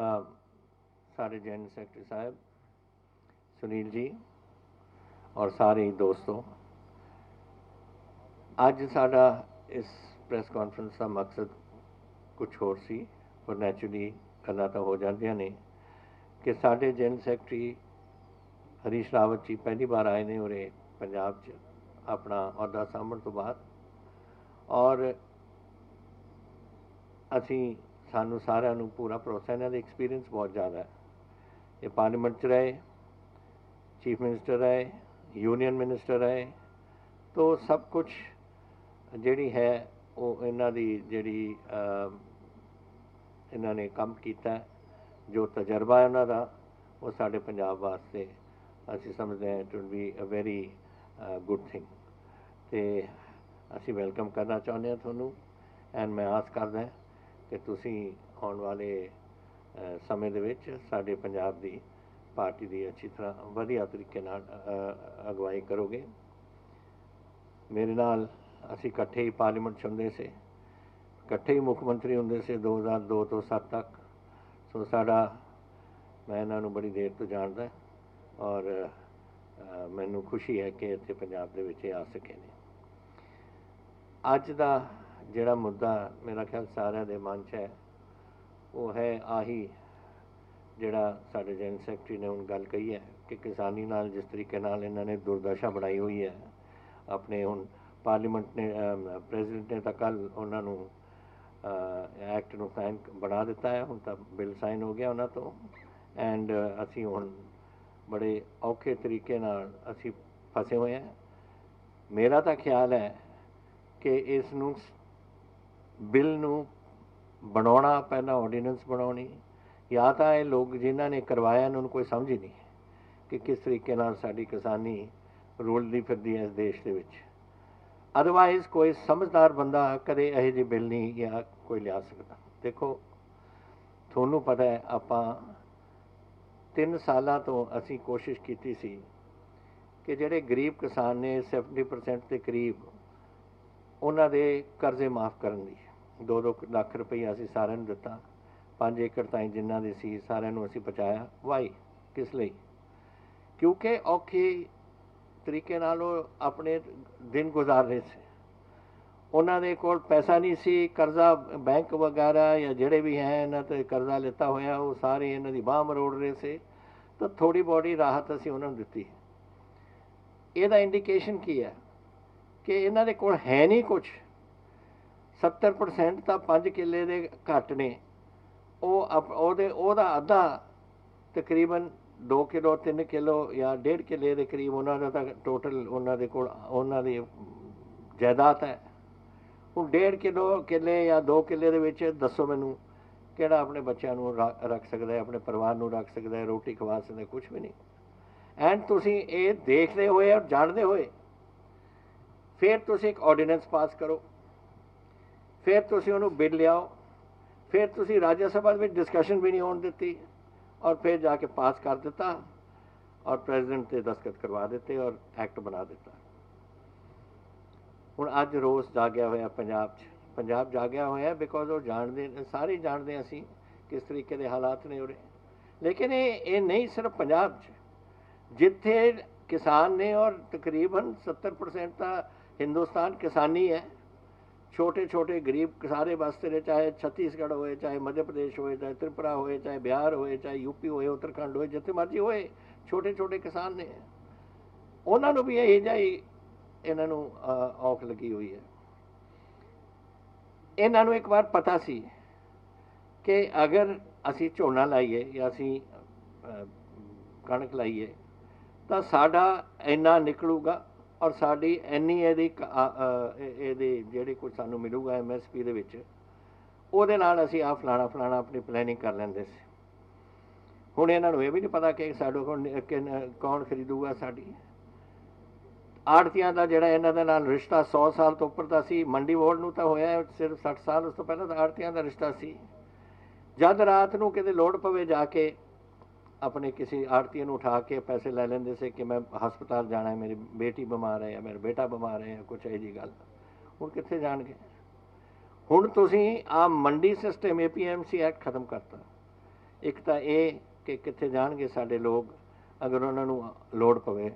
सारे joint secretary साहब, सुनील जी और सारे दोस्तों, अज साडा इस प्रेस कॉन्फ्रेंस का मकसद कुछ होर सी, पर नैचुरली गल्लां तां हो जांदियां ने कि साडे जॉइंट सेक्रेटरी हरीश रावत जी पहली बार आए ने उरे पंजाब च अपना अहुदा सांभण तो बाद, और असी सानू सारिਆਂ ਨੂੰ पूरा भरोसा इन्हां दा एक्सपीरियंस बहुत ज़्यादा है। ये पार्लीमेंट च रहे, चीफ मिनिस्टर रहे, यूनियन मिनिस्टर रहे, तो सब कुछ जिहड़ी है वो इन्हां दी जिहड़ी इन्हां ने काम कीता, जो तजर्बा है उन्हां दा, वो साडे पंजाब वास्ते असी समझते हैं it will be a very good thing. तो असी वेलकम करना चाहुंदे हां तुहानूं, एंड मैं आस करदा कि तुसीं आउण वाले समय दे विच साडे पंजाब दी पार्टी दी अच्छी तरह वधिया तरीके नाल अगवाई करोगे। मेरे नाल असी इकट्ठे ही पार्लीमेंट च हुंदे से, इकट्ठे ही मुख मंत्री हुंदे से 2002 तो 7 तक। सो साडा मैं इन्हां नूं बड़ी देर तो जानदा और मैनूं खुशी है कि इत्थे पंजाब दे विच आ सके ने। अज दा जिहड़ा मुद्दा मेरा ख्याल सारिਆਂ दे मन च है, वो है आही जिहड़ा साडे जॉइंट सैकटरी ने हुण गल कही है कि किसानी नाल जिस तरीके नाल इन्हां ने दुर्दशा बनाई हुई है अपने, हुण पार्लीमेंट ने प्रेजिडेंट ने तां कल उन्हां नूं एक्ट नूं साइन बना दिता है, हुण तां बिल साइन हो गया उन्हां तो, एंड असी हुण बड़े औखे तरीके नाल असी फसे हुए हैं। मेरा तां ख्याल है कि इस नूं बिल नूं बनाउणा, पहला ऑर्डीनेंस बनाउणी, या तो ये लोग जिन्हां ने करवाया उन्होंने कोई समझ ही नहीं कि किस तरीके नाल साडी किसानी रुलदी फिरदी है इस देश दे विच। अदरवाइज कोई समझदार बंदा कदे इहो जी बिल नहीं या कोई लिया सकता। देखो तुहानूं पता है आपां 3 सालां तो असी कोशिश कीती सी कि जिहड़े गरीब किसान ने 70% के करीब उन्हां दे कर्जे माफ़ करन दी 2-2 लाख रुपया असी सारिਆਂ ਨੂੰ ਦਿੱਤਾ। 5 एकड़ ताईं जिन्हां दे सी सारिਆਂ ਨੂੰ ਅਸੀਂ ਪਹੁੰਚਾਇਆ। वाई किस ਲਈ? क्योंकि औखे तरीके नाल ਉਹ ਆਪਣੇ दिन गुजार रहे थे, उन्हां दे कोल पैसा नहीं सी, कर्जा बैंक वगैरह या ਜਿਹੜੇ भी हैं इन्हां ते कर्जा लिता होया वो सारे इन्हां दी बांह मरोड़ रहे थे। तो थोड़ी बॉडी राहत ਅਸੀਂ उन्हां ਨੂੰ ਦਿੱਤੀ। ਇਹਦਾ इंडिकेशन की है कि इन्हां दे कोल है नहीं कुछ। 70% ਤਾਂ 5 ਕਿੱਲੇ ਦੇ ਘੱਟ ਨੇ, ਉਹਦਾ ਅੱਧਾ तकरीबन 2 किलो 3 किलो या 1.5 किले के करीब उन्होंने तक टोटल उन्होंने को उन्होंने जायदाद है। हूँ 1.5 किलो किले या 2 किले के दसो मैनू किहड़ा अपने बच्चों को रख सकता है, अपने परिवार को रख सकता है, रोटी खवा सकता है, कुछ भी नहीं। एंड तुसी ये देखते हुए और जानते हुए फिर तुसी एक ऑर्डीनेंस पास करो, फिर तुसी उन्होंने बिल लियाओ, फिर तुसी राज्य सभा में डिस्कशन भी नहीं होने दी और फिर जाके पास कर दिता और प्रेजिडेंट से दस्तखत करवा देते और एक्ट बना दिता। हुण अज रोज़ जागया होया पंजाब जागया होया बिकॉज वो जानते सारे जानते असी किस तरीके के हालात ने उरे। लेकिन ये नहीं सिर्फ पंजाब जिथे किसान ने और तकरीबन 70% का हिंदुस्तान किसानी है। छोटे छोटे गरीब सारे बसते रहे, चाहे छत्तीसगढ़ होए, चाहे मध्य प्रदेश होए, चाहे त्रिपुरा होए, चाहे बिहार होए, चाहे यूपी होए, उत्तराखंड होए, जिथे मर्जी होए, छोटे छोटे किसान ने उन्होंने भी यही जी इन्हों औख लगी हुई है। इन्हों एक बार पता सी कि अगर असी झोना लाइए या असी कणक लाइए तो साडा इन्ना निकलूगा और साड़ी इन्नी ये कुछ सानू मिलूगा MSP दे विच, उहदे नाल असीं आ फलाना फलाना अपनी प्लैनिंग कर लैंदे सी। हुण इन्हां नूं ये भी नहीं पता कि साडे कोल कौन खरीदूगा। साडी आड़तियां दा जिहड़ा इन्हां दे नाल रिश्ता 100 साल तो उपर दा सी। मंडी बोर्ड नूं तां होया सिर्फ 60 साल, उस तो पहलां तां आड़तियां दा रिश्ता सी। जद रात नूं किते लोड़ पवे जाके अपने किसी आड़ती उठा के पैसे ले लेंदे से कि मैं हस्पताल जाना है, मेरी बेटी बीमार है या मेरा बेटा बीमार है या कुछ यही जी गल। हुण कित्थे जाणगे? हुण तुसीं आ मंडी सिस्टम APMC एक्ट खत्म करता, एक तो ये कि कित्थे जाणगे साडे लोग अगर उन्होंने लोड़ पवे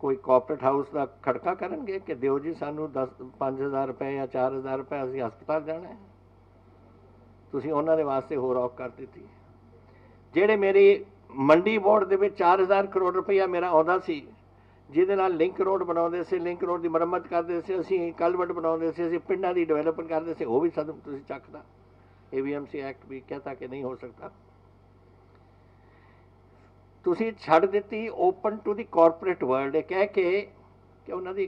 कोई कॉर्पोरेट हाउस का खड़का करनगे कि दिओ जी सानू 5,000 रुपए या 4,000 रुपए असीं हस्पताल जाना है। तुसीं उन्हां दे वास्ते होर औख कर दित्ती। जिहड़े मेरी मंडी बोर्ड दे विच 4,000 करोड़ रुपया मेरा आउंदा सी, जिहदे नाल लिंक रोड बनाउंदे सी, लिंक रोड की मुरम्मत करते सी, असीं कलवट बनाउंदे सी, असीं पिंडां दी डेवलपमेंट करते सी, वो भी सदम तुसीं चकदा। ABMC एक्ट भी कहता कि नहीं हो सकता। तुसीं छड्ड दित्ती open to the corporate world कह के कि उन्हां दी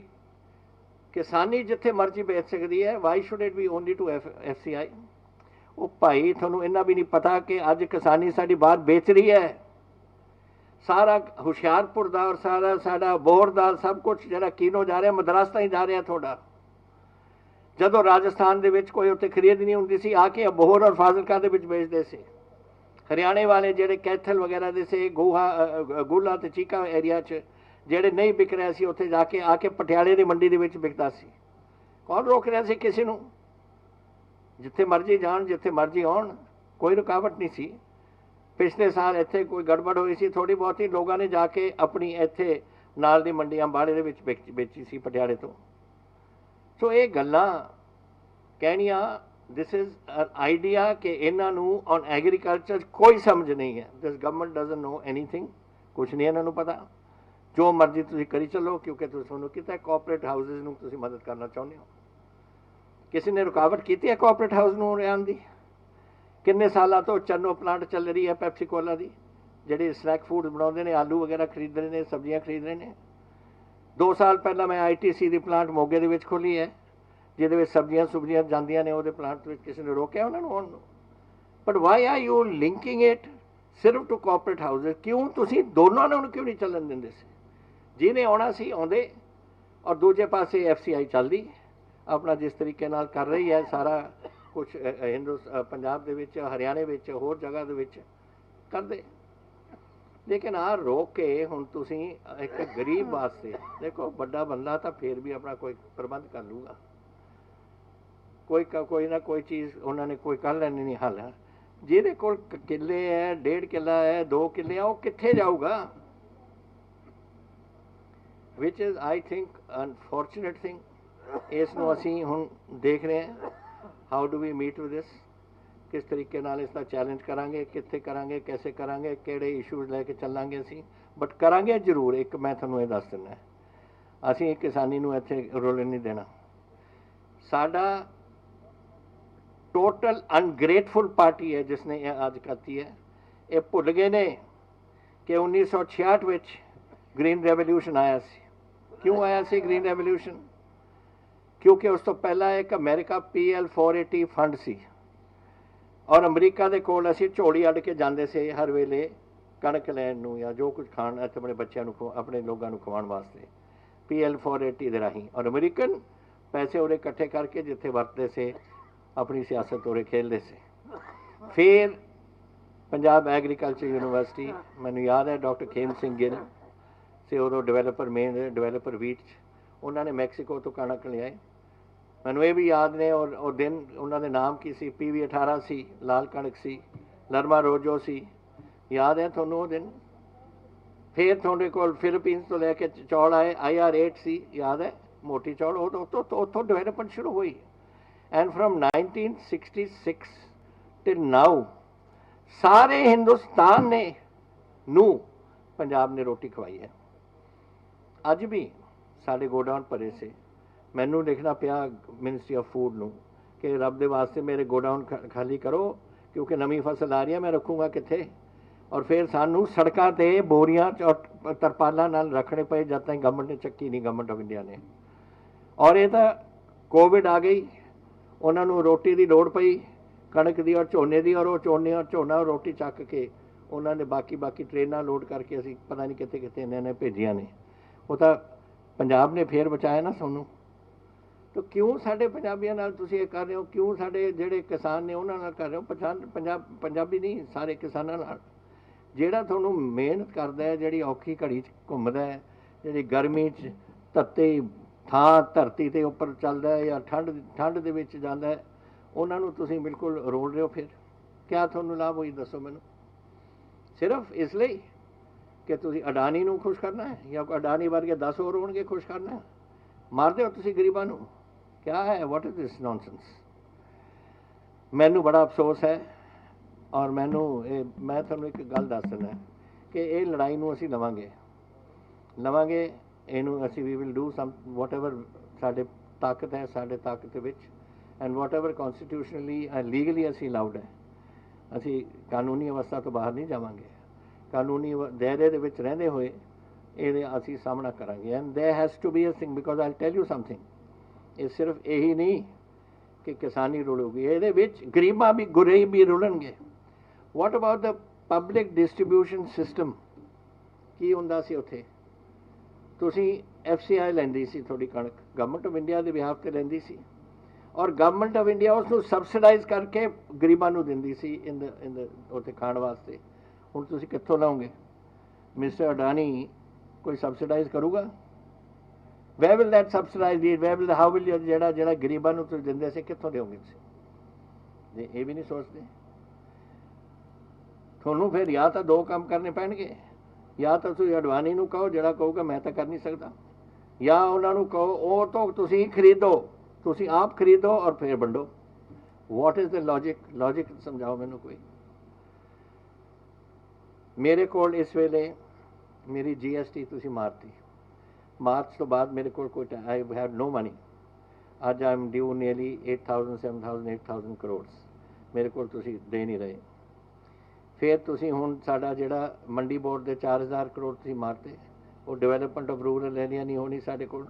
किसानी जिथे मर्जी बेच सकती है। Why should it be only to FCI? वो भाई थोनू इन्ना भी नहीं पता कि अज किसानी साडी बाहर बेच रही है। सारा हुशियारपुर दा और सारा साडा बोर दा सब कुछ जिहड़ा कीनो जा रहा मद्रास ताईं जा रहा थोड़ा। जदों राजस्थान दे विच कोई उत्थे खरीद नहीं हुंदी सी, आके अबोहर और फाजिलका दे विच बेचदे सी। हरियाणे वाले जेडे कैथल वगैरह दे से गोला ते चीका एरिया च जेडे नहीं बिक रहे सी, उत्थे जाके आके पटियाले दी मंडी दे विच बिकदा सी। कौन रोक रहा सी किसी नूं? जिथे मर्जी जाण, जिथे मर्जी आउण, कोई रुकावट नहीं सी। पिछले साल इत्थे कोई गड़बड़ हुई सी थोड़ी बहुत ही, लोगों ने जाके अपनी इत्थे नाल दी मंडी अंबाड़े दे विच बेची सी पटियाले तो। सो ये गल्लां कहनियां, दिस इज एन आइडिया कि इन्हां नूं ऑन एग्रीकल्चर कोई समझ नहीं है। This government doesn't know anything, कुछ नहीं इन्हां नूं पता। जो मर्जी तुसीं करी चलो, क्योंकि तुहानूं किता कॉर्पोरेट हाउसिस नूं तुसीं मदद करना चाहुंदे हो। किसी ने रुकावट की है कॉर्पोरेट हाउस नूं रहण दी? किन्ने सालों तो चन्नो प्लांट चल रही है पैप्सी कोला की, जिहड़े स्नैक फूड बनाउंदे ने, आलू वगैरह खरीद रहे हैं, सब्जियां खरीद रहे हैं। 2 साल पहला मैं ITC की प्लांट मोगे दे विच खोली है, जिहदे विच सब्जियां सुब्जियां जांदियां ने, उहदे प्लांट विच किसी ने रोकिया उन्हां नूं आउण नूं? But why are you linking it सिर्फ टू कॉर्पोरेट हाउसिस? क्यों तुसीं दोनों नूं क्यों नहीं चलन दिंदे सी? जिहने आउणा सी आउंदे, और दूजे पासे FCI चलदी अपना जिस तरीके नाल कर रही है सारा कुछ पंजाब दे विच, हरियाणे विच, होर जगह दे विच कर दे। लेकिन आ रोक के हुण तुसीं एक गरीब वास्ते देखो, बड़ा बंदा तो फिर भी अपना कोई प्रबंध कर लूगा, कोई ना कोई चीज़ उन्होंने कोई कर लैनी नहीं हल। जिहदे कोल किले है, 1.5 किला है, 2 किले, वो कित्थे जाऊगा? Which is I think unfortunate thing. इसनूं असीं हुण देख रहे हैं, how do we meet with this, किस तरीके नाल इसका चैलेंज करांगे, कित्थे करांगे, कैसे करांगे, किहड़े इशूज़ लैके चलांगे असीं, बट करांगे जरूर। एक मैं तुहानूं ये दस दिंदा, असीं किसानी नूं इत्थे रुलन नहीं देना। साडा टोटल अनग्रेटफुल पार्टी है जिसने ये आज करती है। ये भुल गए ने कि 1966 विच ग्रीन रेवोल्यूशन आया सी। क्यों आया सी ग्रीन रेवोल्यूशन? क्योंकि उस तो पहला एक अमेरिका PL 480 फंड सी, और अमरीका दे कोल असीं झोली अड़ के जांदे से हर वेले कणक लैण नूं या जो कुछ खाण इत्थे अपने बच्चों नूं, अपने लोगों नूं खवाउण वास्ते PL 480 दे राहीं, और अमरीकन पैसे उरे इकट्ठे करके जिथे वरतदे से अपनी सियासत उरे खेलते से। फिर पंजाब एग्रीकल्चर यूनिवर्सिटी, मैनूं याद है डॉक्टर खेम सिंह गिल से उदों डेवलपर, मेन डेवलपर वीट, उन्होंने मैक्सीको तो कणक लियाए। मैनूं ये भी याद ने, और दिन उन्होंने नाम की सी, PV 18 सी, लाल कणक सी, नरमा रोजो सी, याद है तुहानूं वो दिन? फिर तुहाडे कोल फिलीपींस तो लैके चौल आए, IR 8 सी, याद है, मोटी चौल, उत्थों डेवलपमेंट शुरू हुई। एंड फ्रॉम 1966 टिल नाउ सारे हिंदुस्तान ने नूं पंजाब ने रोटी खवाई है। अज भी साढ़े गोडाउन भरे से, मैनू लिखना पिया मिनिस्ट्री ऑफ फूड नूं कि रब दे वास्ते मेरे गोडाउन खाली करो, क्योंकि नवी फसल आ रही है, मैं रखूँगा कित्थे? और फिर सानू सड़कों ते बोरियां तरपालां नाल रखने पे जब तक गवर्नमेंट ने चक्की नहीं, गवर्नमेंट ऑफ इंडिया ने। और ये तो कोविड आ गई, उन्होंने रोटी की लोड़ पई, कणक की और झोने की, और वो झोना और रोटी चक के उन्होंने बाकी ट्रेनां लोड करके असीं पता नहीं कित्थे कित्थे इन्हां ने भेजियां ने। वो तो पंजाब ने फिर बचाया ना सोनू। तो क्यों साडे पंजाबियां नाल तुसीं ये कर रहे हो? क्यों साडे जिहड़े किसान ने उन्हां नाल कर रहे हो? पंजाबी नहीं, सारे किसानां नाल। जिहड़ा तुहानूं मेहनत करदा है, जिहड़ी औखी घड़ी च घुमदा है, जिहड़ी गर्मी च तत्ते थां धरती ते उपर चलदा है या ठंड दे विच जांदा है, उन्हां नूं तुसीं बिल्कुल रोल रहे हो। फिर क्या तुहानूं लाभ होई दसो मैनूं? सिर्फ इसलिए कि तुसी अडानी नूं खुश करना है या अडानी वर्गे 10 होर होणगे खुश करना है? मार दो तुसी गरीबां नूं। क्या है? What is this nonsense? मैनू बड़ा अफसोस है और मैनू मैं तुहानूं एक गल दस दिंदा कि ये लड़ाई नूं असीं लवांगे इहनूं असीं we will do some whatever साडे ताकत है साडे ताकत दे विच and whatever constitutionally and legally असीं अलाउड है असीं कानूनी अवस्था तो बाहर नहीं जावांगे। कानूनी दायरे दे विच रहिंदे होए ਇਹਦੇ ਅਸੀਂ ਸਾਹਮਣਾ ਕਰਾਂਗੇ and there has to be a thing because I tell you something ਇਹ ਸਿਰਫ ਇਹੀ ਨਹੀਂ ਕਿ ਕਿਸਾਨੀ ਰੁਲੂਗੀ ਇਹਦੇ ਵਿੱਚ ਗਰੀਬਾਂ ਵੀ ਗਰੀਬ ਵੀ ਰੁਲਣਗੇ। What about the public distribution system? ਕੀ ਹੁੰਦਾ ਸੀ ਉੱਥੇ? ਤੁਸੀਂ FCI ਲੈਂਦੀ ਸੀ ਤੁਹਾਡੀ ਕਣਕ ਗਵਰਨਮੈਂਟ ਆਫ ਇੰਡੀਆ ਦੇ ਬਿਹਾਫ ਤੇ ਲੈਂਦੀ ਸੀ ਔਰ ਗਵਰਨਮੈਂਟ ਆਫ ਇੰਡੀਆ ਉਸ ਨੂੰ ਸਬਸਿਡਾਈਜ਼ ਕਰਕੇ ਗਰੀਬਾਂ ਨੂੰ ਦਿੰਦੀ ਸੀ ਇਨ ਦ ਉੱਥੇ ਖਾਣ ਵਾਸਤੇ। ਹੁਣ ਤੁਸੀਂ ਕਿੱਥੋਂ ਲਾਓਗੇ? ਮਿਸਟਰ ਅਡਾਨੀ कोई सबसिडाइज करूगा? वह विल दैट सबसिडाइज लीड वह विल हाउ विल जेड़ा जेड़ा गरीबां नूं तुसीं दिंदे सी कित्थों देओगे तुसीं? ये भी नहीं सोचते। तुहानूं फिर या तो दो काम करने पैणगे या तो तुसीं अडवाणी नूं कहो जेड़ा कहूगा मैं तो कर नहीं सकता या उन्हां नूं कहो वो तो तुसीं खरीदो तुसीं आप खरीदो और फिर वंडो। वॉट इज़ द लॉजिक समझाओ मैनूं कोई। मेरे कोल इस वेले मेरी GST तुसी मारती मार्च तो बाद मेरे को कोई आई हैव नो मनी। अज I am due nearly 8,000 7,000 8,000 crore मेरे को तुसी दे नहीं रहे। फिर तुसी हुण साडा जिहड़ा मंडी बोर्ड दे 4,000 करोड़ तुसी मारते वो डिवेलपमेंट ऑफ रूरल एरिया नहीं होनी साडे कोल।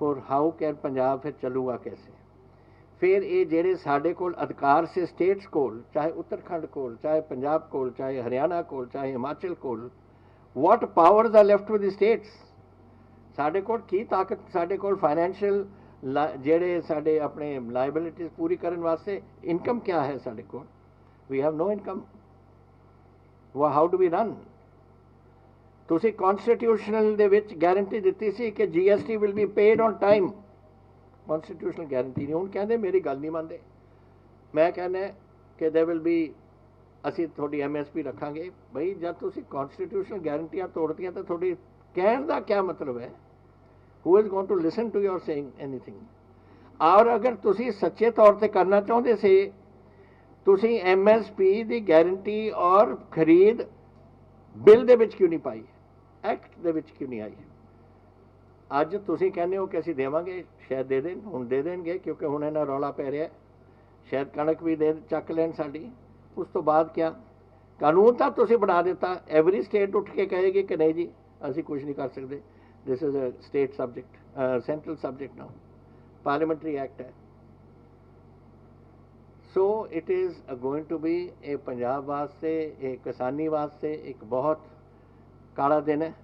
और हाउ कैन पंजाब फिर चलूगा कैसे? फिर ये जेड़े साडे कोल अधिकार से स्टेट्स कोल चाहे उत्तराखंड कोल चाहे पंजाब कोल चाहे हरियाणा कोल चाहे हिमाचल कोल what powers are left with the states? साडे कोल की ताकत साडे कोल फाइनैंशियल जेड़े साडे अपने लाइबिलिटीज पूरी करने वास्ते इनकम क्या है साडे कोल? We have no income. वो हाउ डू वी रन? तुसी कॉन्स्टिट्यूशनल दे विच गारंटी दित्ती सी कि GST will be paid on time. Constitutional guarantee नहीं। हुण कहंदे मेरी गल नहीं मनदे। मैं कहना कि दे विल बी असीं थोड़ी MSP रखांगे। बई जब तुसीं कॉन्स्टिट्यूशनल गारंटियां तोड़तियां तो थोड़ी कहण दा क्या मतलब है? Who is going to listen to your saying anything? और अगर तुसीं सच्चे तौर पर करना चाहुंदे सी तुसीं MSP दी गारंटी और खरीद बिल दे विच क्यों नहीं पाई? एक्ट दे विच क्यों नहीं आई? अज तुसीं कहने हो कि असीं देवांगे शायद दे देन हुण दे देणगे क्योंकि हुण इन्हां रौला पै रिहा शायद कणक भी दे चक लैण साडी। उस तो बाद क्या? कानून तो तुसीं बना दिता। एवरी स्टेट उठ के कहेगी कि नहीं जी असीं कुछ नहीं कर सकते। This is a state subject central subject now parliamentary act है। So it is going to be a Punjab वास्ते एक किसानी वास्ते एक बहुत काला दिन है।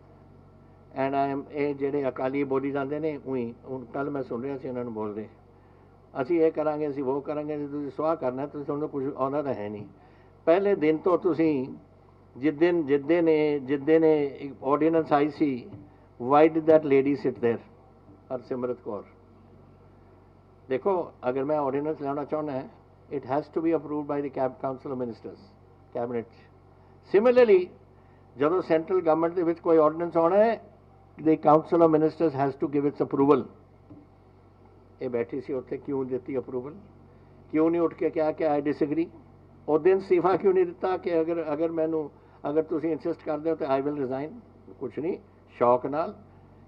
एंड आई एम ये जेडे अकाली बोली जाते हैं उई हूँ कल मैं सुन रहा उन्होंने बोलते असी ये करांगे असी वो करांगे तुसीं स्वाह करना तो तुहानूं कुछ आउंदा तो है नहीं। पहले दिन तो तुसीं जिद्दे ने एक ordinance I see why did that lady sit there Harsimrat Kaur. देखो अगर मैं ऑर्डीनेंस लाना चाहना है it has to be approved by the council of ministers cabinet. Similarly जदों सेंट्रल गवर्नमेंट दे विच कोई ऑर्डीनेंस आना है the council of ministers has to give its approval। ये बैठी सी उत्थे क्यों देती अप्रूवल? क्यों नहीं उठ के क्या कि आई डिसएग्री? उस दिन इस्तीफा क्यों नहीं दिता कि अगर मैनू अगर तुसीं इंसिस्ट करदे हो तो आई विल रिजाइन? कुछ नहीं शौक नाल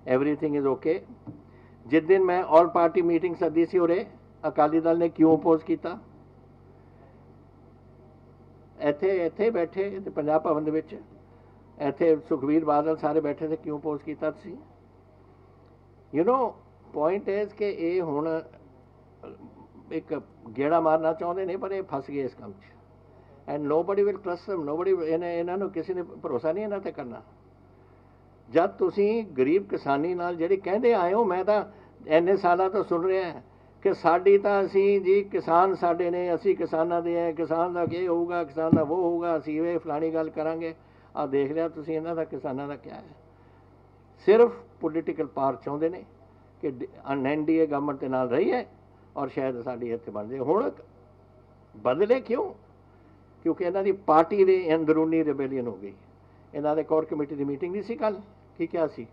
एवरीथिंग इज़ ओके। जिस दिन मैं ऑल पार्टी मीटिंग सदी सी उरे अकाली दल ने क्यों अपोज किया? इत्थे बैठे पंजाब भवन दे विच ਇੱਥੇ ਸੁਖਬੀਰ ਬਾਦਲ ਸਾਰੇ ਬੈਠੇ ਤੇ ਕਿਉਂ ਪੋਜ਼ ਕੀਤਾ ਤੁਸੀਂ? ਯੂ ਨੋ ਪੁਆਇੰਟ ਇਜ਼ ਕਿ ਇਹ ਹੁਣ ਇੱਕ ਗੇੜਾ ਮਾਰਨਾ ਚਾਹੁੰਦੇ ਨੇ ਪਰ ਇਹ ਫਸ ਗਏ ਇਸ ਕੰਮ 'ਚ and nobody will trust them। Nobody ਇਹਨਾਂ ਨੂੰ ਕਿਸੇ ਨੇ ਭਰੋਸਾ ਨਹੀਂ ਇਹਨਾਂ 'ਤੇ ਕਰਨਾ। ਜਦ ਤੁਸੀਂ ਗਰੀਬ ਕਿਸਾਨੀ ਨਾਲ ਜਿਹੜੀ ਕਹਿੰਦੇ ਆਏ ਹੋ ਮੈਂ ਤਾਂ ਇੰਨੇ ਸਾਲਾਂ ਤੋਂ ਸੁਣ ਰਿਹਾ ਕਿ ਸਾਡੀ ਤਾਂ ਅਸੀਂ ਜੀ ਕਿਸਾਨ ਸਾਡੇ ਨੇ ਅਸੀਂ ਕਿਸਾਨਾਂ ਦੇ ਹੈ ਕਿਸਾਨ ਦਾ ਕੀ ਹੋਊਗਾ ਕਿਸਾਨ ਦਾ ਉਹ ਹੋਊਗਾ ਅਸੀਂ ਇਹ ਫਲਾਣੀ ਗੱਲ ਕਰਾਂਗੇ। आ देख लिया तुसीं इन्हां दा किसानां दा क्या है? सिर्फ पोलीटिकल पावर चाहुंदे ने कि NDA गवर्नमेंट दे नाल रही है और शायद साडी इत्थे बन जाए। हुण बदले क्यों? क्योंकि इन्हों की पार्टी के अंदरूनी रिबेलियन हो गई। इन्हों के कोर कमेटी की मीटिंग नहीं सी कल, की क्या सी,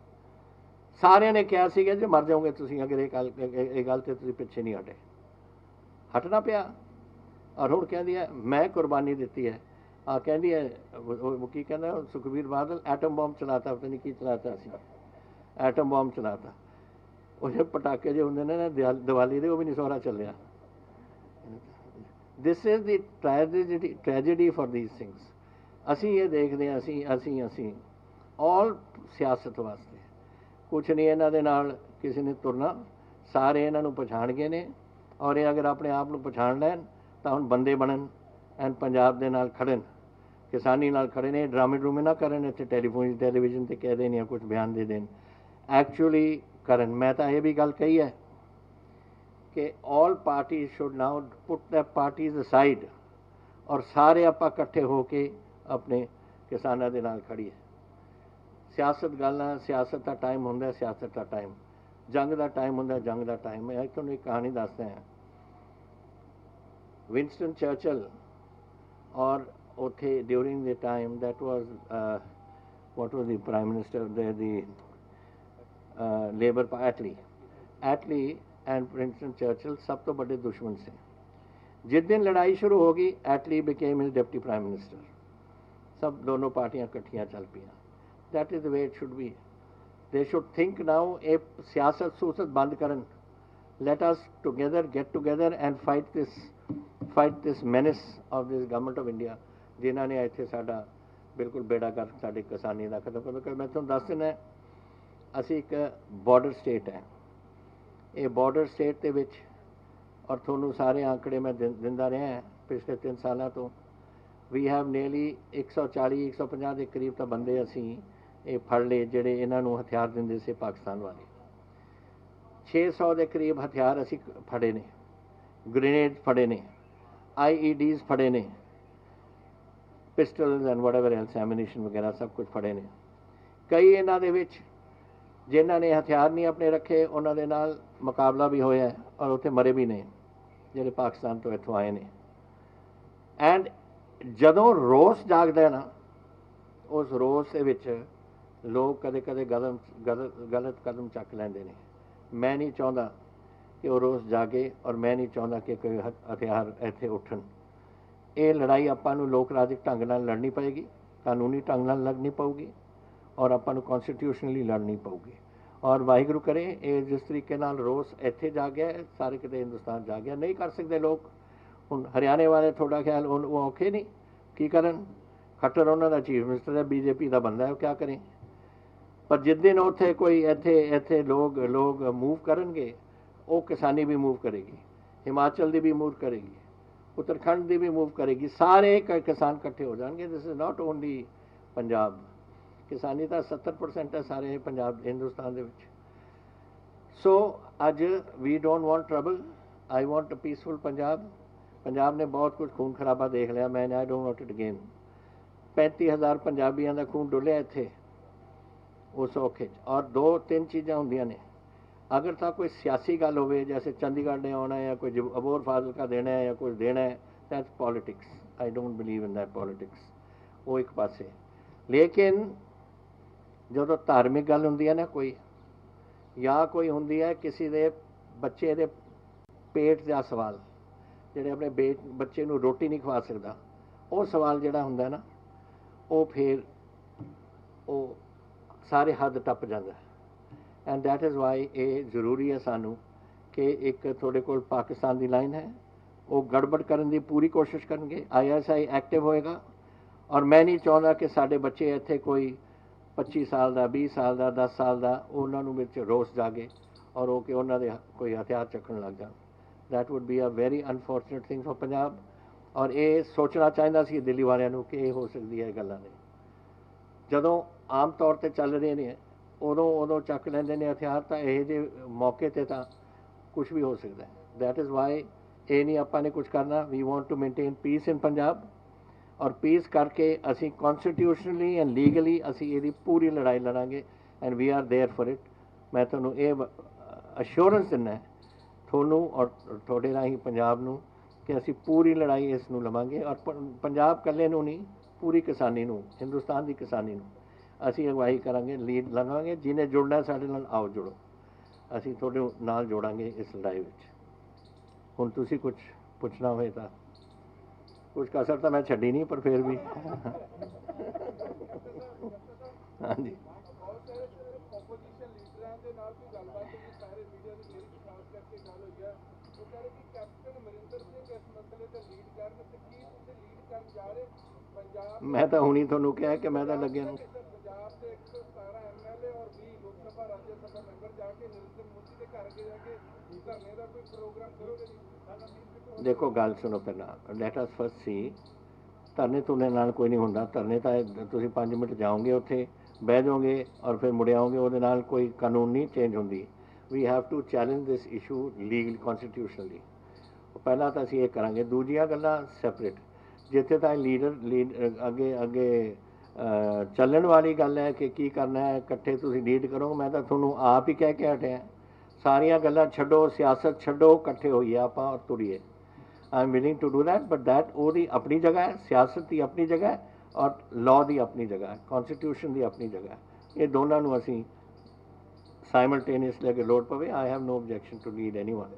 सारे ने कहा सीगा जो मर जाओगे तुसीं अगर ये गल तो तुसीं पिछे नहीं हटे, हटना पिया। और हुण कहती है मैं कुर्बानी दी है, कहती है की कहना सुखबीर बादल एटम बॉम्ब चलाता, पता नहीं की चलाता सी, एटम बॉम्ब चलाता। वो पटाके जो होंगे ने दिवाली के, वो भी नहीं सोहरा चलिया। This is the tragedy for these things. असी ये देखते हैं, असी ऑल सियासत वास्ते कुछ नहीं इन्हां दे नाल किसी ने तुरना, सारे इन्हां नूं पछाण गए ने। और ये अगर अपने आप नूं पछाण लैन तो हुण बंदे बनन एंड पंजाब दे नाल खड़न, किसानी नाल खड़े ने। ड्रामे ड्रूमे ना करन, इत्थे टैलीविजन ते कह देन या कुछ बयान दे देन, एक्चुअली करन। मैं तो ये भी गल कही है कि all parties should now put the parties aside और सारे आपां इकट्ठे होके अपने किसानां दे नाल खड़ीए। सियासत गल, सियासत का टाइम होंदा, सियासत का टाइम, जंग का टाइम होंदा, जंग का टाइम। मैं तुहानूं एक कहानी दसदा हैं। विंस्टन चर्चिल और उत्थे during the time that was what was the prime minister the labour Attlee and Winston Churchill सब तो बड़े दुश्मन से। जिस दिन लड़ाई शुरू होगी Attlee became his deputy prime minister. सब दोनों पार्टियां इकट्ठियां चल पियां। That is the way it should be. They should think now ए सियासत सूसत बंद करन। Let us together get together and fight this menace of this government of India, जिन्हों ने इत्थे साडा बिल्कुल बेड़ा कर साडी किसानी का खत्म कर। मैं तुहानूं दस दिना, असी एक बॉर्डर स्टेट है। ये बॉर्डर स्टेट के विच, और थोनू सारे आंकड़े मैं दिंदा रहा पिछले 3 सालों तो, वी हैव नियरली 140-150 के करीब तो बंदे असी ये फड़ ले जिहड़े इन्हों हथियार दिंदे से पाकिस्तान वाले। 600 के करीब हथियार असी फड़े ने, ग्रेनेड फड़े ने, IEDs फड़े ने, pistols and whatever else ammunition वगैरह सब कुछ फड़े ने। कई इन्हां दे विच जिन्हों ने हथियार नहीं अपने रखे उन्होंने नाल मुकाबला भी होया और उत्थे मरे भी ने जिहड़े पाकिस्तान तो इत्थों आए ने। एंड जदों रोस जागदा है ना, उस रोस दे विच लोग कदे कदे गलत कदम चक लैंदे ने। मैं नहीं चाहता कि वो रोस जागे और मैं नहीं चाहता कि कोई हथियार इत्थे उठन। ये लड़ाई आपां नूं लोकराजिक ढंग नाल लड़नी पएगी, कानूनी ढंग नाल लड़नी पऊगी और आपां नूं कॉन्स्टिट्यूशनली लड़नी पऊगी। और वाहिगुरू करे ये जिस तरीके नाल रोस इत्थे जागया सारे किते हिंदुस्तान जागया। नहीं कर सकते लोग। हुण हरियाणे वाले थोड़ा ख्याल वो औखे नहीं की करन, खट्टर उन्हों का चीफ मिनिस्टर है, BJP का बंदा है, वो क्या करें। पर जिस दिन उत्थे कोई इत्थे लोग मूव करनगे, वो किसानी भी मूव करेगी, हिमाचल की भी मूव करेगी, उत्तराखंड की भी मूव करेगी, सारे किसान इकट्ठे हो जाएंगे। This is not only Punjab. किसानी का 70% है सारे पंजाब हिंदुस्तान दे विच। सो अज we don't want trouble, I want a peaceful Punjab. Punjab ने बहुत कुछ खून खराबा देख लिया, मैं I don't want it again. 35,000 पंजाबियों का खून डुलिया इत्थे उस औखे। और 2-3 चीज़ां होंदियां ने। अगर तो कोई सियासी गल होवे, जैसे चंडीगढ़ ने आना है या कोई अबोर फाजिलका देना है या कुछ देना है, that's politics. I don't believe in that politics, वो एक पासे। लेकिन जो धार्मिक गल होंदी है ना कोई, या कोई होंदी है किसी दे बच्चे दे पेट का सवाल, जिहड़े अपने बच्चे नूं रोटी नहीं खवा सकदा, वो सवाल जिहड़ा हुंदा ना, वो फिर वो सारे हद टप जाता है। एंड दैट इज़ वाई ये जरूरी है सानू कि एक थोड़े कोल पाकिस्तान की लाइन है, वो गड़बड़ करने की पूरी कोशिश करेंगे। ISI एक्टिव होएगा और मैं नहीं चाहता कि साडे बच्चे इत्थे कोई 25 साल का, 20 साल का, 10 साल का उन्होंने विच रोस जागे और वो कि उन्होंने कोई हथियार चकन लग जाए। That would be a very unfortunate thing for Punjab. और ये सोचना चाहिए सी दिल्ली वालों कि ये हो सकती है गल्लां ने। जदों आम तौर पर चल रहे हैं उदों चक लेंदे ने हथियार, तो यह जे मौके ते तो कुछ भी हो सकता है। दैट इज़ वाई ये नहीं आपां ने कुछ करना। We want to maintain peace in Punjab, और पीस करके असी कॉन्स्टिट्यूशनली एंड लीगली असी ये पूरी लड़ाई लड़ांगे and we are there for it. मैं तुहानूं ये अश्योरेंस दिना है थोनू और थोड़े राही पंजाब नूं ਕਿ ਅਸੀਂ ਪੂਰੀ ਲੜਾਈ ਇਸ ਨੂੰ ਲਵਾਂਗੇ ਔਰ ਪੰਜਾਬ ਇਕੱਲੇ ਨੂੰ ਨਹੀਂ, ਪੂਰੀ ਕਿਸਾਨੀ ਨੂੰ, ਹਿੰਦੁਸਤਾਨ ਦੀ ਕਿਸਾਨੀ ਨੂੰ ਅਸੀਂ ਅਗਵਾਈ ਕਰਾਂਗੇ, ਲੀਡ ਲਵਾਂਗੇ। ਜਿਹਨੇ ਜੁੜਨਾ ਸਾਡੇ ਨਾਲ ਆਓ ਜੁੜੋ, ਅਸੀਂ ਤੁਹਾਡੇ ਨਾਲ ਜੋੜਾਂਗੇ ਇਸ ਲੜਾਈ ਵਿੱਚ। ਹੁਣ ਤੁਸੀਂ ਕੁਝ ਪੁੱਛਣਾ ਹੋਏ ਤਾਂ, ਕੁਝ ਕਸਰ ਤਾਂ ਮੈਂ ਛੱਡੀ ਨਹੀਂ, ਪਰ ਫਿਰ ਵੀ ਹਾਂਜੀ। ਮੈਂ ਤਾਂ ਹੁਣੀ ਤੁਹਾਨੂੰ ਕਿਹਾ ਕਿ ਮੈਂ ਤਾਂ ਲੱਗਿਆ ਨੂੰ ਦੇਖੋ ਗੱਲ ਸੁਣੋ, ਪਹਿਲਾਂ ਲੈਟ ਅਸ ਫਸਟ ਸੀ। ਧਰਨੇ ਧੁਰਨੇ ਨਾਲ ਕੋਈ ਨਹੀਂ ਹੁੰਦਾ। ਧਰਨੇ ਤਾਂ ਤੁਸੀਂ 5 ਮਿੰਟ ਜਾਓਗੇ, ਉੱਥੇ ਬਹਿ ਜਾਓਗੇ ਔਰ ਫਿਰ ਮੁੜ ਆਓਗੇ, ਉਹਦੇ ਨਾਲ ਕੋਈ ਕਾਨੂੰਨ ਨਹੀਂ ਚੇਂਜ ਹੁੰਦੀ। We have to challenge this issue legal constitutionally. ਪਹਿਲਾਂ ਤਾਂ ਅਸੀਂ ਇਹ ਕਰਾਂਗੇ, ਦੂਜੀਆਂ ਗੱਲਾਂ ਸੈਪਰੇਟ। ਜਿੱਥੇ ਤਾਂ ਲੀਡ ਅੱਗੇ ਚੱਲਣ ਵਾਲੀ ਗੱਲ ਹੈ ਕਿ ਕੀ ਕਰਨਾ ਹੈ, ਇਕੱਠੇ ਤੁਸੀਂ ਲੀਡ ਕਰੋ। ਮੈਂ ਤਾਂ ਤੁਹਾਨੂੰ ਆਪ ਹੀ ਕਹਿ ਕੇ ਹਟਿਆ, ਸਾਰੀਆਂ ਗੱਲਾਂ ਛੱਡੋ, ਸਿਆਸਤ ਛੱਡੋ, ਇਕੱਠੇ ਹੋਈਏ ਆਪਾਂ ਔਰ ਤੁਰੀਏ। I am willing to do that, but that ਉਹਦੀ ਆਪਣੀ ਜਗ੍ਹਾ ਹੈ, ਸਿਆਸਤ ਦੀ ਆਪਣੀ ਜਗ੍ਹਾ ਹੈ ਔਰ ਲਾਅ ਦੀ ਆਪਣੀ ਜਗ੍ਹਾ ਹੈ, ਕੌਨਸਟੀਟਿਊਸ਼ਨ ਦੀ ਆਪਣੀ ਜਗ੍ਹਾ ਹੈ। ਇਹ ਦੋਨਾਂ ਨੂੰ ਅਸੀਂ ਸਾਈਮਲਟੇਨੀਅਸਲੀ ਅਗਰ ਲੋੜ ਪਵੇ, I have no objection to lead anyone.